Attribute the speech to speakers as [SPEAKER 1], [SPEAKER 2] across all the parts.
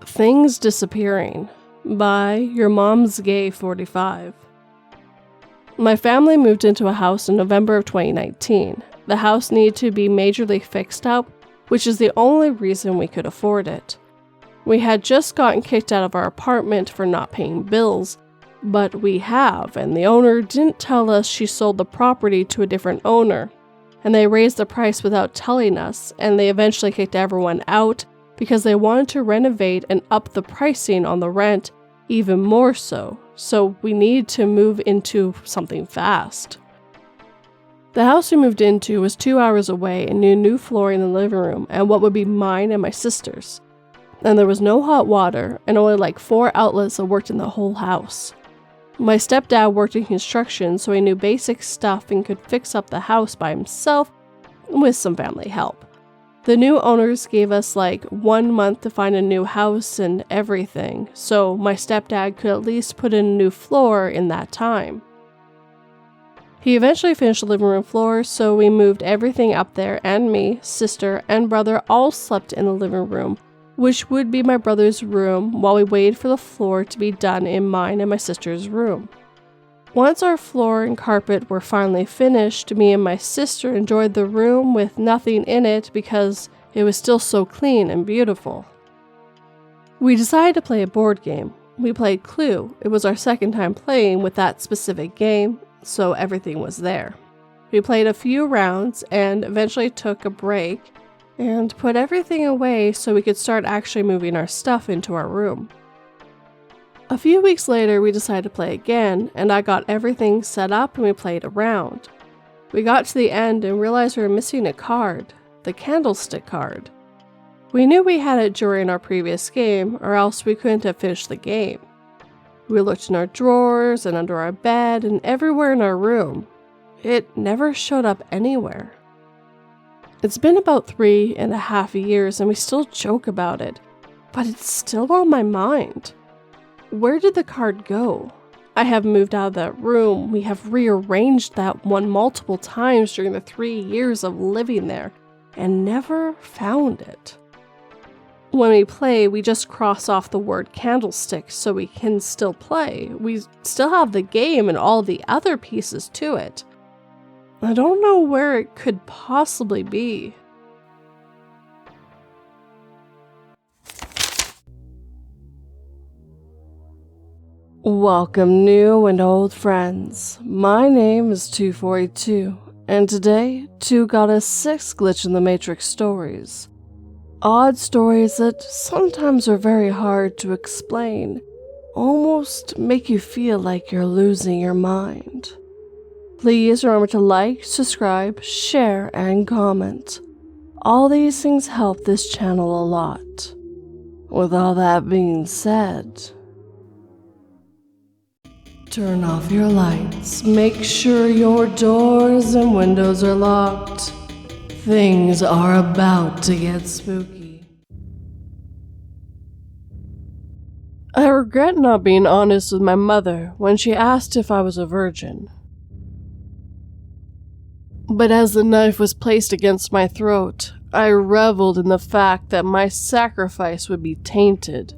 [SPEAKER 1] Things Disappearing by Your Mom's Gay 45. My family moved into a house in November of 2019. The house needed to be majorly fixed up, which is the only reason we could afford it. We had just gotten kicked out of our apartment for not paying bills, but we have, and the owner didn't tell us she sold the property to a different owner, and they raised the price without telling us, and they eventually kicked everyone out because they wanted to renovate and up the pricing on the rent even more so we needed to move into something fast. The house we moved into was 2 hours away and knew new flooring in the living room and what would be mine and my sister's. And there was no hot water and only like 4 outlets that worked in the whole house. My stepdad worked in construction, so he knew basic stuff and could fix up the house by himself with some family help. The new owners gave us like 1 month to find a new house and everything, so my stepdad could at least put in a new floor in that time. He eventually finished the living room floor, so we moved everything up there, and me, sister, and brother all slept in the living room, which would be my brother's room, while we waited for the floor to be done in mine and my sister's room. Once our floor and carpet were finally finished, me and my sister enjoyed the room with nothing in it because it was still so clean and beautiful. We decided to play a board game. We played Clue. It was our second time playing with that specific game, so everything was there. We played a few rounds and eventually took a break and put everything away so we could start actually moving our stuff into our room. A few weeks later, we decided to play again, and I got everything set up and we played a round. We got to the end and realized we were missing a card, the candlestick card. We knew we had it during our previous game, or else we couldn't have finished the game. We looked in our drawers and under our bed and everywhere in our room. It never showed up anywhere. It's been about 3.5 years and we still joke about it, but it's still on my mind. Where did the card go? I have moved out of that room. We have rearranged that one multiple times during the 3 years of living there and never found it. When we play, we just cross off the word candlestick so we can still play. We still have the game and all the other pieces to it. I don't know where it could possibly be. Welcome new and old friends. My name is 242, and today 2 got us 6 Glitch in the Matrix stories. Odd stories that sometimes are very hard to explain, almost make you feel like you're losing your mind. Please remember to like, subscribe, share, and comment. All these things help this channel a lot. With all that being said, turn off your lights, make sure your doors and windows are locked. Things are about to get spooky. I regret not being honest with my mother when she asked if I was a virgin. But as the knife was placed against my throat, I reveled in the fact that my sacrifice would be tainted,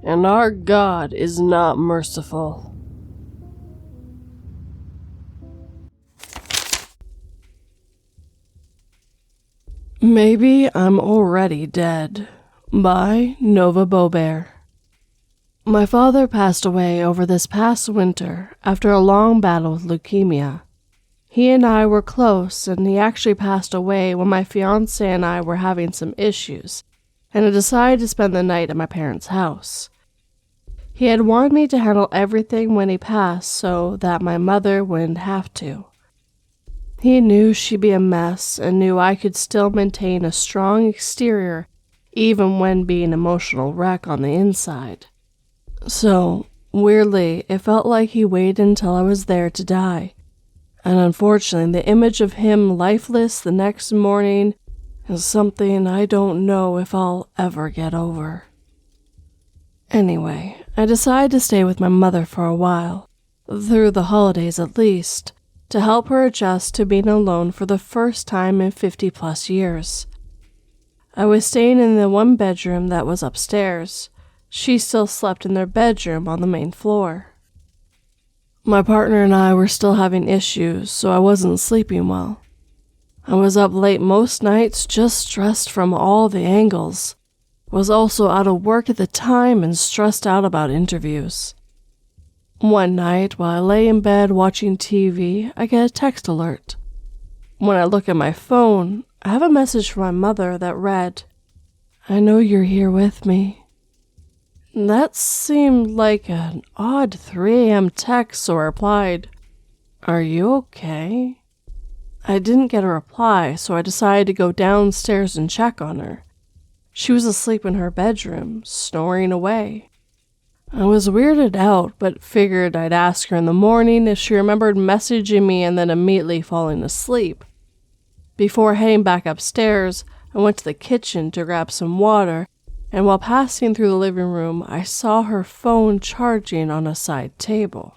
[SPEAKER 1] and our God is not merciful. Maybe I'm Already Dead by NovaBooBear. My father passed away over this past winter after a long battle with leukemia. He and I were close, and he actually passed away when my fiancé and I were having some issues, and I decided to spend the night at my parents' house. He had wanted me to handle everything when he passed so that my mother wouldn't have to. He knew she'd be a mess and knew I could still maintain a strong exterior even when being an emotional wreck on the inside. So, weirdly, it felt like he waited until I was there to die. And unfortunately, the image of him lifeless the next morning is something I don't know if I'll ever get over. Anyway, I decided to stay with my mother for a while, through the holidays at least, to help her adjust to being alone for the first time in 50+ years. I was staying in the one bedroom that was upstairs. She still slept in their bedroom on the main floor. My partner and I were still having issues, so I wasn't sleeping well. I was up late most nights, just stressed from all the angles. Was also out of work at the time and stressed out about interviews. One night, while I lay in bed watching TV, I get a text alert. When I look at my phone, I have a message from my mother that read, "I know you're here with me." That seemed like an odd 3 a.m. text, so I replied, "Are you okay?" I didn't get a reply, so I decided to go downstairs and check on her. She was asleep in her bedroom, snoring away. I was weirded out, but figured I'd ask her in the morning if she remembered messaging me and then immediately falling asleep. Before heading back upstairs, I went to the kitchen to grab some water, and while passing through the living room, I saw her phone charging on a side table.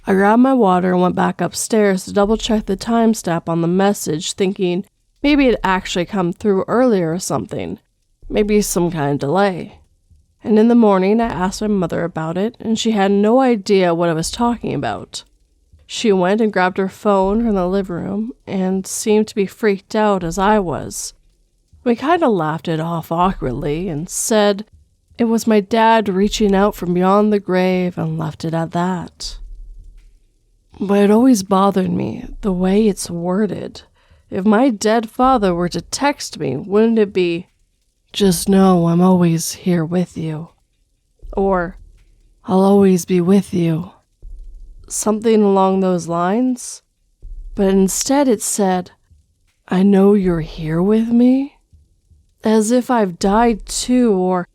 [SPEAKER 1] I grabbed my water and went back upstairs to double-check the timestamp on the message, thinking maybe it actually come through earlier or something, maybe some kind of delay. And in the morning, I asked my mother about it, and she had no idea what I was talking about. She went and grabbed her phone from the living room and seemed to be freaked out as I was. We kind of laughed it off awkwardly and said it was my dad reaching out from beyond the grave and left it at that. But it always bothered me, the way it's worded. If my dead father were to text me, wouldn't it be, "Just know I'm always here with you," or "I'll always be with you," something along those lines? But instead it said, "I know you're here with me," as if I've died too, or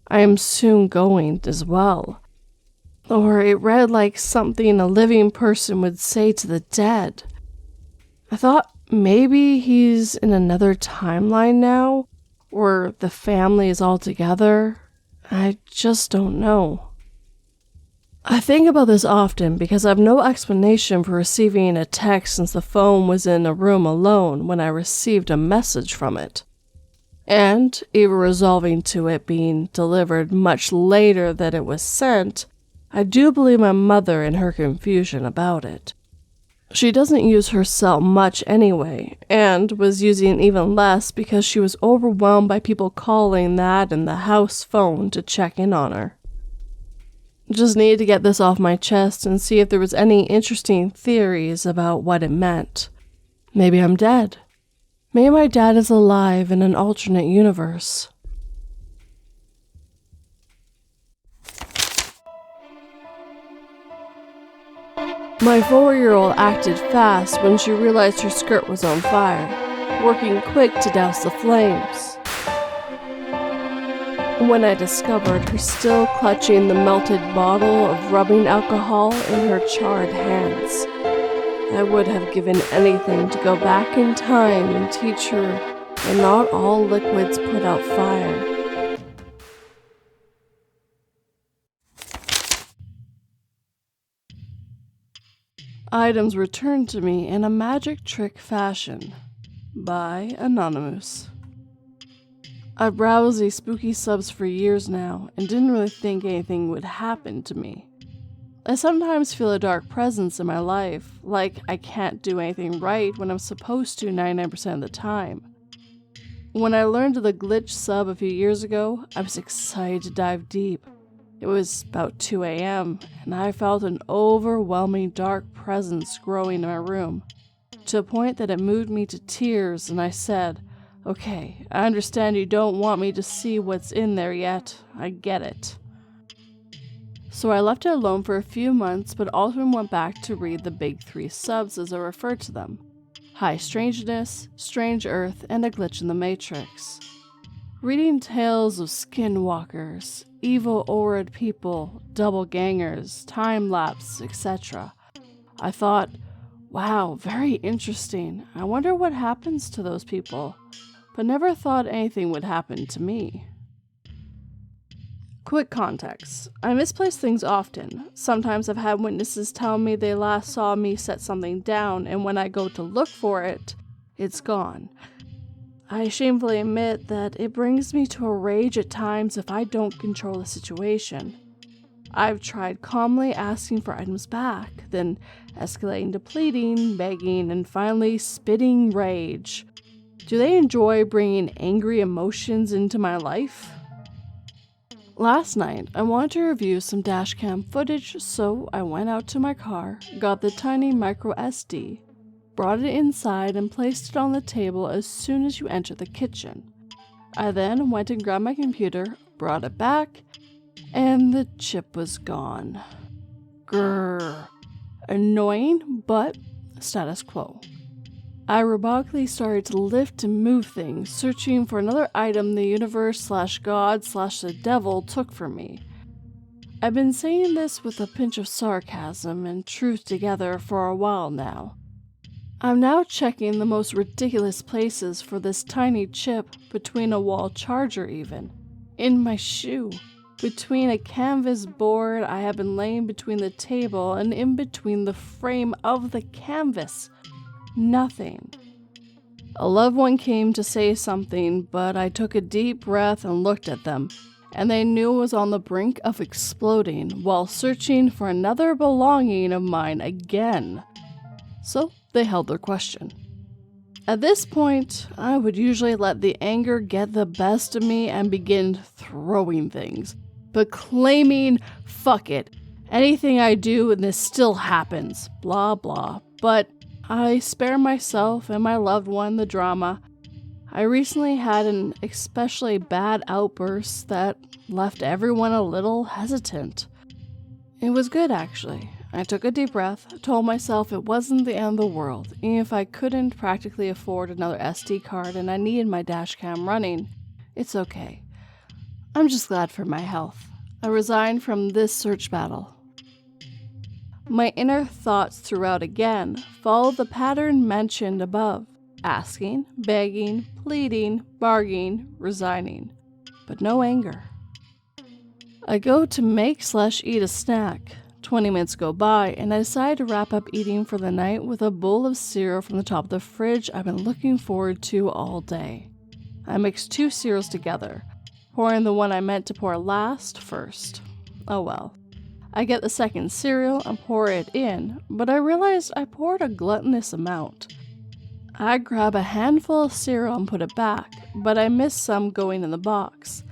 [SPEAKER 1] I am soon going as well. Or it read like something a living person would say to the dead. I thought maybe he's in another timeline now, or the family is all together. I just don't know. I think about this often because I have no explanation for receiving a text since the phone was in a room alone when I received a message from it. And even resolving to it being delivered much later than it was sent, I do believe my mother in her confusion about it. She doesn't use her cell much anyway, and was using even less because she was overwhelmed by people calling that and the house phone to check in on her. Just needed to get this off my chest and see if there was any interesting theories about what it meant. Maybe I'm dead. Maybe my dad is alive in an alternate universe. My 4-year-old acted fast when she realized her skirt was on fire, working quick to douse the flames. When I discovered her still clutching the melted bottle of rubbing alcohol in her charred hands, I would have given anything to go back in time and teach her that not all liquids put out fire. Items returned to me in a magic trick fashion. By Anonymoose. I've browsed these spooky subs for years now and didn't really think anything would happen to me. I sometimes feel a dark presence in my life, like I can't do anything right when I'm supposed to 99% of the time. When I learned of the glitch sub a few years ago, I was excited to dive deep. It was about 2 a.m., and I felt an overwhelming dark presence growing in my room, to a point that it moved me to tears, and I said, "Okay, I understand you don't want me to see what's in there yet. I get it." So I left it alone for a few months, but often went back to read the big 3 subs as I referred to them: High Strangeness, Strange Earth, and A Glitch in the Matrix. Reading tales of skinwalkers, evil-auraed people, double-gangers, time-lapse, etc. I thought, wow, very interesting. I wonder what happens to those people, but never thought anything would happen to me. Quick context. I misplace things often. Sometimes I've had witnesses tell me they last saw me set something down, and when I go to look for it, it's gone. I shamefully admit that it brings me to a rage at times if I don't control the situation. I've tried calmly asking for items back, then escalating to pleading, begging, and finally spitting rage. Do they enjoy bringing angry emotions into my life? Last night, I wanted to review some dashcam footage, so I went out to my car, got the tiny micro SD, brought it inside, and placed it on the table as soon as you enter the kitchen. I then went and grabbed my computer, brought it back, and the chip was gone. Grrr. Annoying, but status quo. I robotically started to lift and move things, searching for another item the universe/God/the devil took from me. I've been saying this with a pinch of sarcasm and truth together for a while now. I'm now checking the most ridiculous places for this tiny chip, between a wall charger even, in my shoe, between a canvas board I have been laying between the table, and in between the frame of the canvas. Nothing. A loved one came to say something, but I took a deep breath and looked at them, and they knew it was on the brink of exploding while searching for another belonging of mine again. So they held their question. At this point, I would usually let the anger get the best of me and begin throwing things, but claiming, fuck it, anything I do and this still happens, blah blah. But I spare myself and my loved one the drama. I recently had an especially bad outburst that left everyone a little hesitant. It was good, actually. I took a deep breath, told myself it wasn't the end of the world, even if I couldn't practically afford another SD card and I needed my dashcam running. It's okay. I'm just glad for my health. I resigned from this search battle. My inner thoughts throughout again followed the pattern mentioned above, asking, begging, pleading, bargaining, resigning, but no anger. I go to make/eat a snack. 20 minutes go by, and I decide to wrap up eating for the night with a bowl of cereal from the top of the fridge I've been looking forward to all day. I mix 2 cereals together, pouring the one I meant to pour last first. Oh well. I get the second cereal and pour it in, but I realized I poured a gluttonous amount. I grab a handful of cereal and put it back, but I missed some going in the box.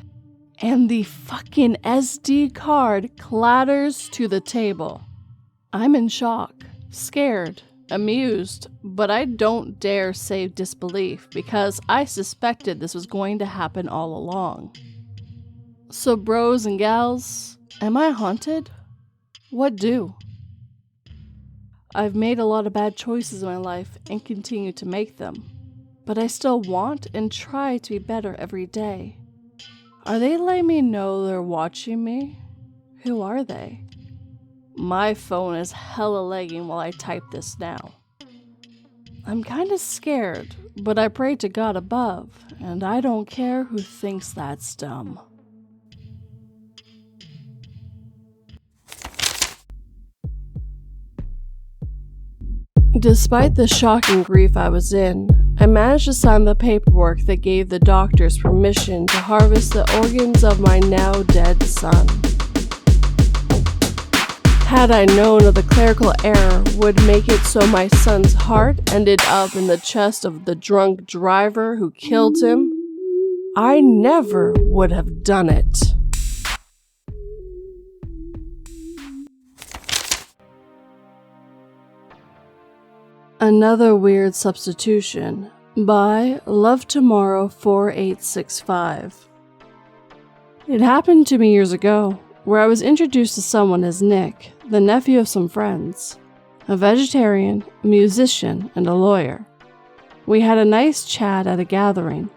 [SPEAKER 1] And the fucking SD card clatters to the table. I'm in shock, scared, amused, but I don't dare say disbelief because I suspected this was going to happen all along. So bros and gals, am I haunted? What do? I've made a lot of bad choices in my life and continue to make them, but I still want and try to be better every day. Are they letting me know they're watching me? Who are they? My phone is hella lagging while I type this now. I'm kinda scared, but I pray to God above, and I don't care who thinks that's dumb. Despite the shocking grief I was in, I managed to sign the paperwork that gave the doctors permission to harvest the organs of my now dead son. Had I known of the clerical error would make it so my son's heart ended up in the chest of the drunk driver who killed him, I never would have done it. Another Weird Substitution by Love Tomorrow 4865. It happened to me years ago, where I was introduced to someone as Nick, the nephew of some friends, a vegetarian, a musician, and a lawyer. We had a nice chat at a gathering.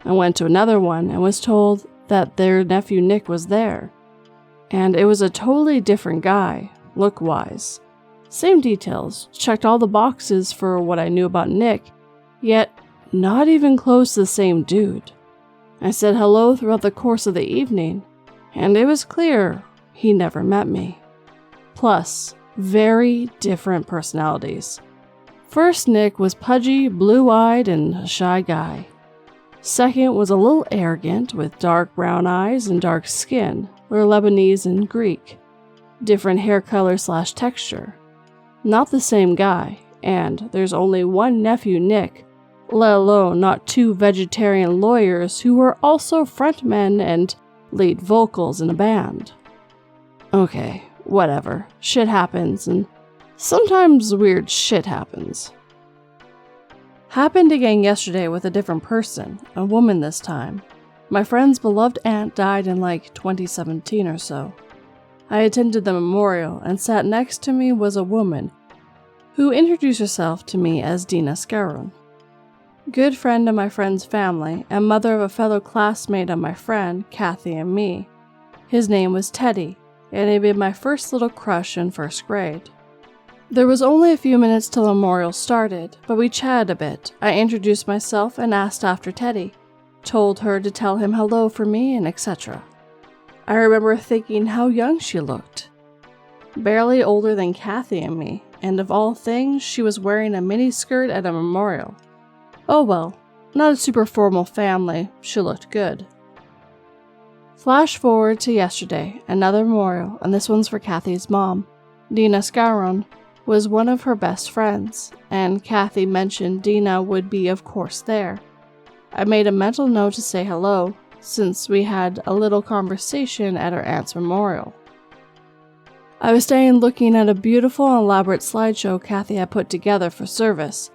[SPEAKER 1] I went to another one and was told that their nephew Nick was there, and it was a totally different guy, look-wise. Same details, checked all the boxes for what I knew about Nick, yet not even close to the same dude. I said hello throughout the course of the evening, and it was clear he never met me. Plus, very different personalities. First, Nick was pudgy, blue-eyed, and a shy guy. Second was a little arrogant with dark brown eyes and dark skin, or Lebanese and Greek. Different hair color/texture. Not the same guy, and there's only one nephew, Nick, let alone not two vegetarian lawyers who were also frontmen and lead vocals in a band. Okay, whatever. Shit happens, and sometimes weird shit happens. Happened again yesterday with a different person, a woman this time. My friend's beloved aunt died in like 2017 or so. I attended the memorial, and sat next to me was a woman who introduced herself to me as Dina Scaron. Good friend of my friend's family, and mother of a fellow classmate of my friend, Kathy, and me. His name was Teddy, and he'd been my first little crush in first grade. There was only a few minutes till the memorial started, but we chatted a bit. I introduced myself and asked after Teddy, told her to tell him hello for me, and etc. I remember thinking how young she looked. Barely older than Kathy and me, and of all things, she was wearing a miniskirt at a memorial. Oh well, not a super formal family, she looked good. Flash forward to yesterday, another memorial, and this one's for Kathy's mom. Dina Scaron was one of her best friends, and Kathy mentioned Dina would be of course there. I made a mental note to say hello, since we had a little conversation at her aunt's memorial. I was staying looking at a beautiful and elaborate slideshow Kathy had put together for service.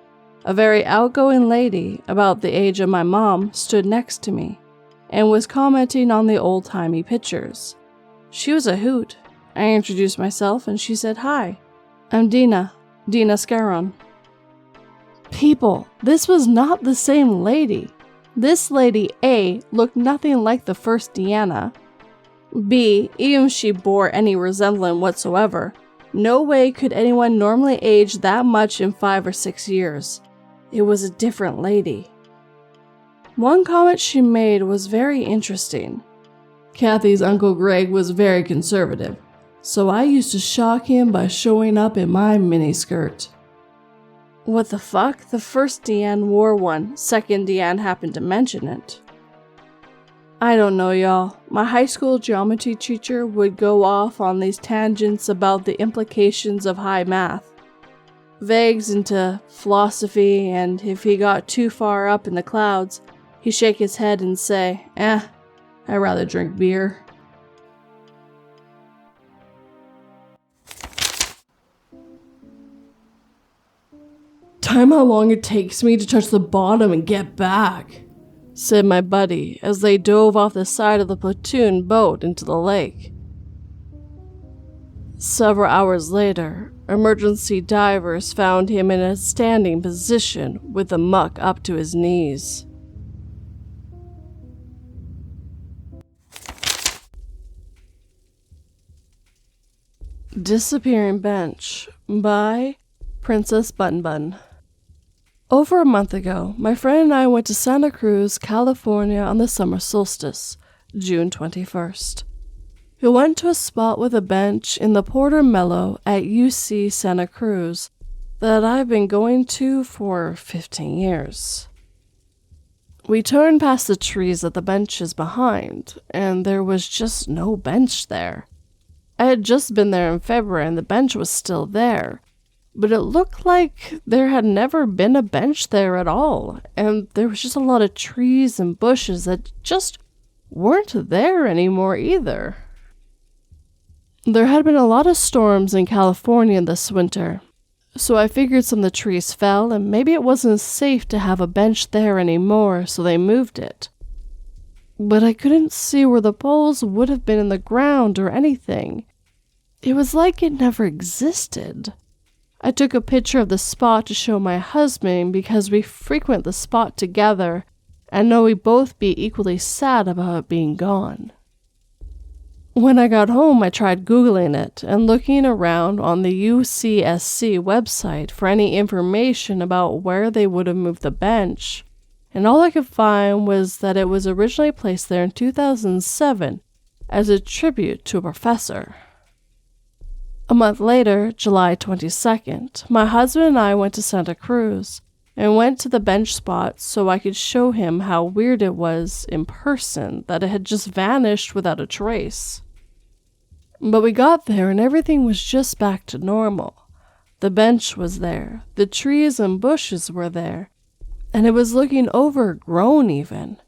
[SPEAKER 1] A very outgoing lady, about the age of my mom, stood next to me, and was commenting on the old-timey pictures. She was a hoot. I introduced myself, and she said, "Hi, I'm Dina Scaron." People, this was not the same lady. This lady, A, looked nothing like the first Deanna. B, even if she bore any resemblance whatsoever, no way could anyone normally age that much in 5 or 6 years. It was a different lady. One comment she made was very interesting. Kathy's Uncle Greg was very conservative, so I used to shock him by showing up in my miniskirt. What the fuck? The first Deanne wore one, second Deanne happened to mention it. I don't know, y'all. My high school geometry teacher would go off on these tangents about the implications of high math. Vagues into philosophy, and if he got too far up in the clouds, he'd shake his head and say, I'd rather drink beer. Time how long it takes me to touch the bottom and get back, said my buddy as they dove off the side of the platoon boat into the lake. Several hours later, emergency divers found him in a standing position with the muck up to his knees. Disappearing Bench by princesssbunbun. Over a month ago, my friend and I went to Santa Cruz, California on the summer solstice, June 21st. We went to a spot with a bench in the Porter Mello at UC Santa Cruz that I've been going to for 15 years. We turned past the trees that the bench is behind, and there was just no bench there. I had just been there in February and the bench was still there, but it looked like there had never been a bench there at all, and there was just a lot of trees and bushes that just weren't there anymore either. There had been a lot of storms in California this winter, so I figured some of the trees fell and maybe it wasn't safe to have a bench there anymore, so they moved it. But I couldn't see where the poles would have been in the ground or anything. It was like it never existed. I took a picture of the spot to show my husband because we frequent the spot together and know we'd both be equally sad about it being gone. When I got home, I tried Googling it and looking around on the UCSC website for any information about where they would have moved the bench, and all I could find was that it was originally placed there in 2007 as a tribute to a professor. A month later, July 22nd, my husband and I went to Santa Cruz. and went to the bench spot so I could show him how weird it was in person that it had just vanished without a trace. But we got there and everything was just back to normal. The bench was there, the trees and bushes were there, and it was looking overgrown even.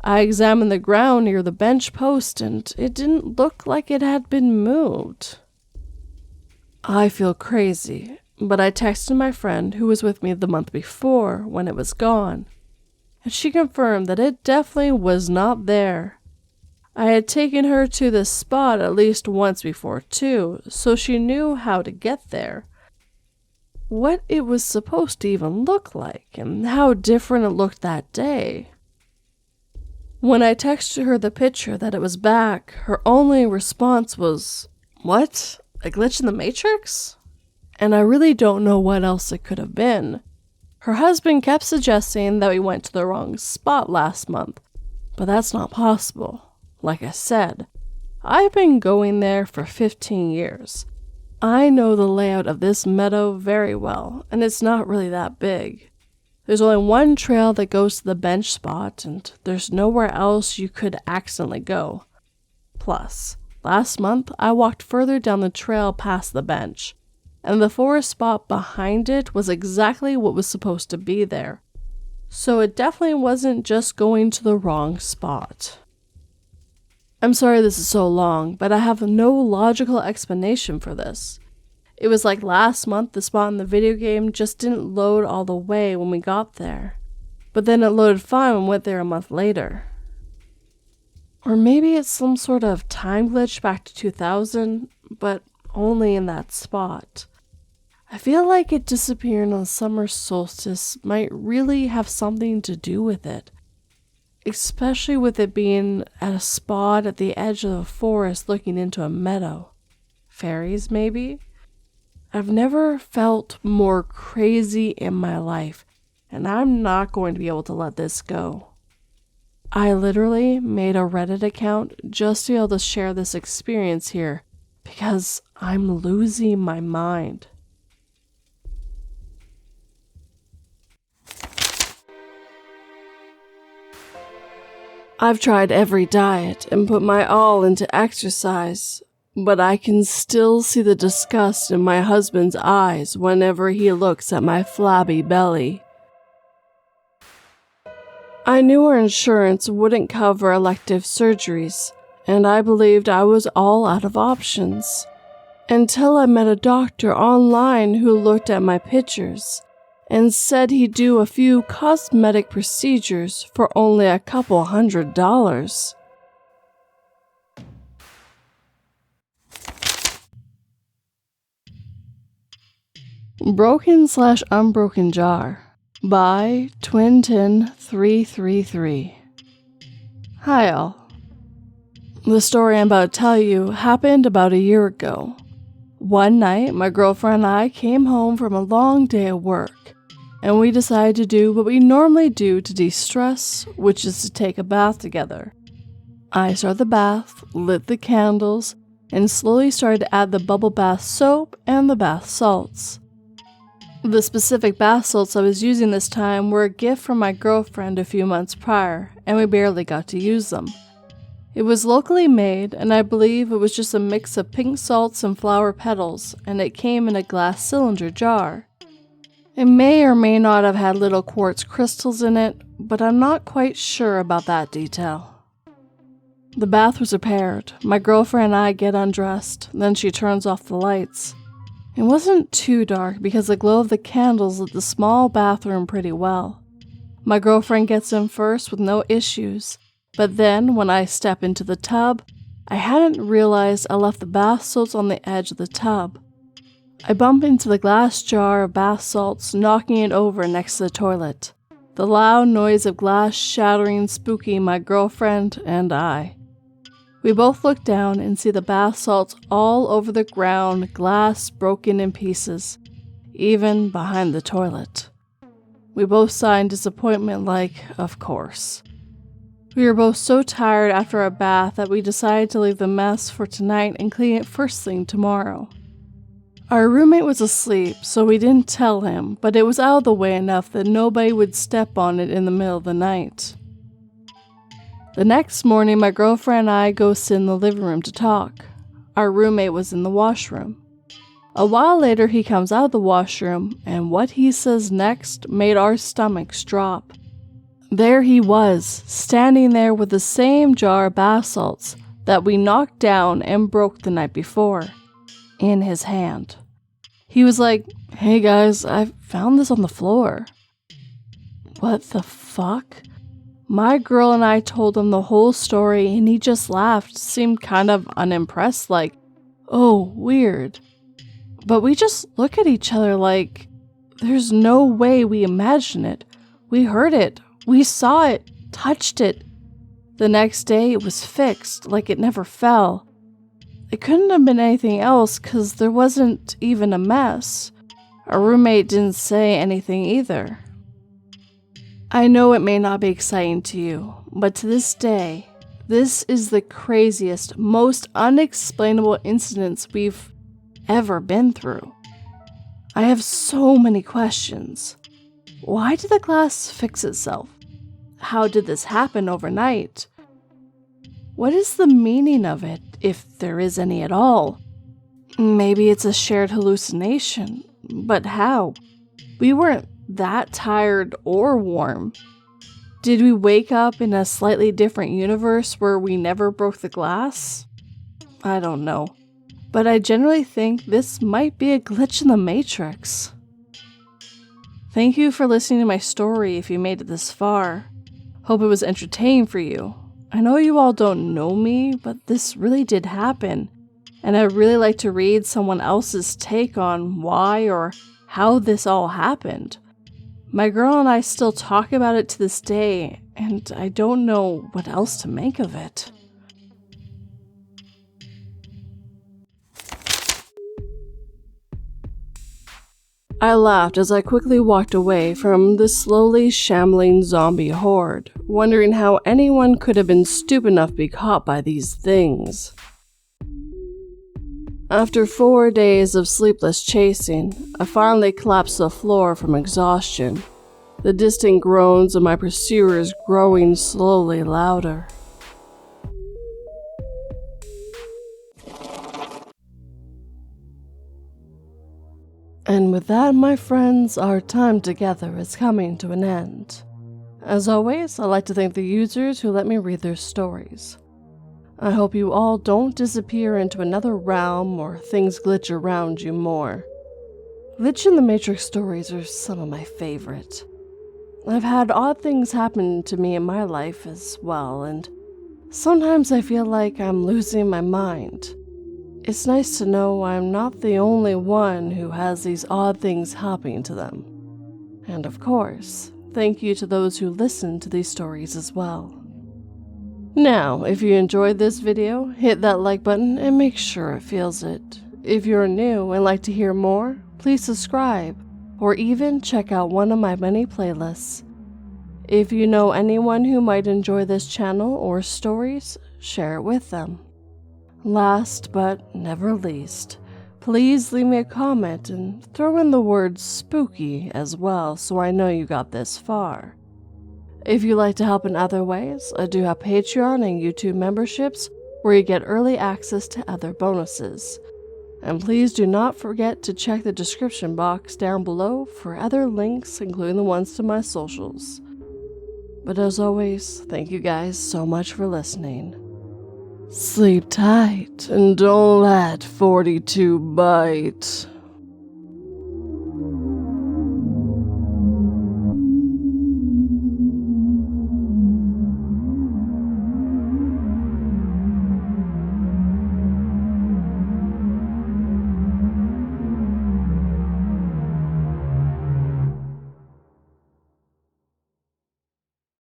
[SPEAKER 1] I examined the ground near the bench post and it didn't look like it had been moved. I feel crazy, but I texted my friend who was with me the month before when it was gone, and she confirmed that it definitely was not there. I had taken her to this spot at least once before too, so she knew how to get there. What it was supposed to even look like, and how different it looked that day. When I texted her the picture that it was back, her only response was, "What? A glitch in the Matrix?" And I really don't know what else it could have been. Her husband kept suggesting that we went to the wrong spot last month, but that's not possible. Like I said, I've been going there for 15 years. I know the layout of this meadow very well, and it's not really that big. There's only one trail that goes to the bench spot, and there's nowhere else you could accidentally go. Plus, last month I walked further down the trail past the bench, and the forest spot behind it was exactly what was supposed to be there. So it definitely wasn't just going to the wrong spot. I'm sorry this is so long, but I have no logical explanation for this. It was like last month the spot in the video game just didn't load all the way when we got there, but then it loaded fine when we went there a month later. Or maybe it's some sort of time glitch back to 2000, but only in that spot. I feel like it disappearing on the summer solstice might really have something to do with it. Especially with it being at a spot at the edge of the forest looking into a meadow. Fairies, maybe? I've never felt more crazy in my life, and I'm not going to be able to let this go. I literally made a Reddit account just to be able to share this experience here, because I'm losing my mind. I've tried every diet and put my all into exercise, but I can still see the disgust in my husband's eyes whenever he looks at my flabby belly. I knew our insurance wouldn't cover elective surgeries, and I believed I was all out of options, until I met a doctor online who looked at my pictures and said he'd do a few cosmetic procedures for only a couple $100. Broken/Unbroken Jar by Twinton333. Hi all. The story I'm about to tell you happened about a year ago. One night, my girlfriend and I came home from a long day at work, and we decided to do what we normally do to de-stress, which is to take a bath together. I started the bath, lit the candles, and slowly started to add the bubble bath soap and the bath salts. The specific bath salts I was using this time were a gift from my girlfriend a few months prior, and we barely got to use them. It was locally made, and I believe it was just a mix of pink salts and flower petals, and it came in a glass cylinder jar. It may or may not have had little quartz crystals in it, but I'm not quite sure about that detail. The bath was prepared. My girlfriend and I get undressed, then she turns off the lights. It wasn't too dark because the glow of the candles lit the small bathroom pretty well. My girlfriend gets in first with no issues, but then when I step into the tub, I hadn't realized I left the bath salts on the edge of the tub. I bump into the glass jar of bath salts, knocking it over next to the toilet. The loud noise of glass shattering spooking my girlfriend and I. We both look down and see the bath salts all over the ground, glass broken in pieces, even behind the toilet. We both sigh in disappointment like, of course. We were both so tired after our bath that we decided to leave the mess for tonight and clean it first thing tomorrow. Our roommate was asleep, so we didn't tell him, but it was out of the way enough that nobody would step on it in the middle of the night. The next morning, my girlfriend and I go sit in the living room to talk. Our roommate was in the washroom. A while later, he comes out of the washroom, and what he says next made our stomachs drop. There he was, standing there with the same jar of bath salts that we knocked down and broke the night before, in his hand. He was like, "Hey guys, I found this on the floor." What the fuck? My girl and I told him the whole story and he just laughed, seemed kind of unimpressed, like, "Oh, weird." But we just look at each other like, there's no way we imagined it. We heard it, we saw it, touched it. The next day it was fixed, like it never fell. It couldn't have been anything else because there wasn't even a mess. Our roommate didn't say anything either. I know it may not be exciting to you, but to this day, this is the craziest, most unexplainable incidents we've ever been through. I have so many questions. Why did the glass fix itself? How did this happen overnight? What is the meaning of it, if there is any at all? Maybe it's a shared hallucination, but how? We weren't that tired or warm. Did we wake up in a slightly different universe where we never broke the glass? I don't know, but I generally think this might be a glitch in the Matrix. Thank you for listening to my story if you made it this far. Hope it was entertaining for you. I know you all don't know me, but this really did happen, and I'd really like to read someone else's take on why or how this all happened. My girl and I still talk about it to this day, and I don't know what else to make of it. I laughed as I quickly walked away from the slowly shambling zombie horde, wondering how anyone could have been stupid enough to be caught by these things. After 4 days of sleepless chasing, I finally collapsed to the floor from exhaustion, the distant groans of my pursuers growing slowly louder. And with that, my friends, our time together is coming to an end. As always, I'd like to thank the users who let me read their stories. I hope you all don't disappear into another realm or things glitch around you more. Glitch in the Matrix stories are some of my favorite. I've had odd things happen to me in my life as well, and sometimes I feel like I'm losing my mind. It's nice to know I'm not the only one who has these odd things happening to them. And of course, thank you to those who listen to these stories as well. Now, if you enjoyed this video, hit that like button and make sure it feels it. If you're new and like to hear more, please subscribe, or even check out one of my many playlists. If you know anyone who might enjoy this channel or stories, share it with them. Last but never least, please leave me a comment and throw in the word spooky as well so I know you got this far. If you'd like to help in other ways, I do have Patreon and YouTube memberships where you get early access to other bonuses. And please do not forget to check the description box down below for other links, including the ones to my socials. But as always, thank you guys so much for listening. Sleep tight and don't let 42 bite.